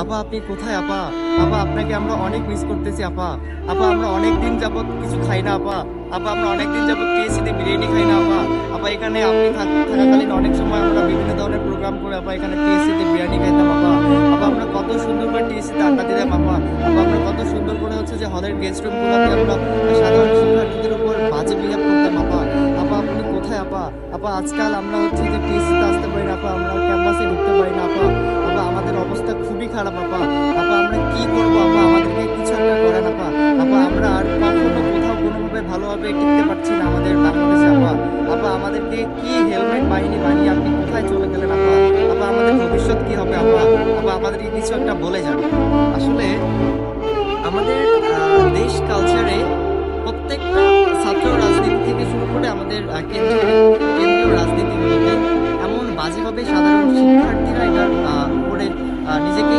আপা আপনি কোথায় আপা? আপা আপনাকে আমরা অনেক মিস করতেছি আপা। আপা আমরা অনেক দিন যাবত কিছু খাই না আপা। আপা আমরা অনেক দিন যাবত টিএসসিতে বিরিয়ানি খাই না আপা। আপা এখানে আপনি থাকাকালীন অনেক সময় আমরা বিভিন্ন ধরনের প্রোগ্রাম করে আপা এখানে টিএসসিতে বিরিয়ানি খাইতাম আপা। আপা আমরা কত সুন্দর করে টিএসসিতে আড্ডা দিতাম আপা। আপা আমরা কত সুন্দর করে হচ্ছে যে হলের গেস্ট রুম গুলোতে আমরা সাধারণ শিক্ষার্থীদের উপর বাজে বিহেভ করতাম আপা। আপা আপনি কোথায় আপা? আপা আজকাল আমরা হচ্ছে যে টিএসসিতে আসতে পারি না আপা, আমরা ক্যাম্পাসে ঢুকতে পারি না আপা। আপা আমাদের অবস্থা খুবই খারাপ আপা। আপা আমরা কি করবো আপা? আমাদেরকে কিছু একটা করেন আপা। আপা আমরা আর কখনো কোথাও কোনোভাবে ভালোভাবে টিকতে পারছি না আমাদের বাংলাদেশে আপা। আপা আমাদেরকে কি হেলমেট বাহিনী বানিয়ে আপনি কোথায় চলে গেলেন আপা? আপা আমাদের ভবিষ্যৎ কি হবে আপা? আপা আমাদেরকে কিছু একটা বলে যান। আসলে আমাদের দেশ কালচারে প্রত্যেকটা ছাত্র রাজনীতি থেকে শুরু করে আমাদের কেন্দ্রীয় রাজনীতিগুলোতে এমন বাজেভাবে সাধারণ শিক্ষার্থীরা এটার উপরে নিজেকে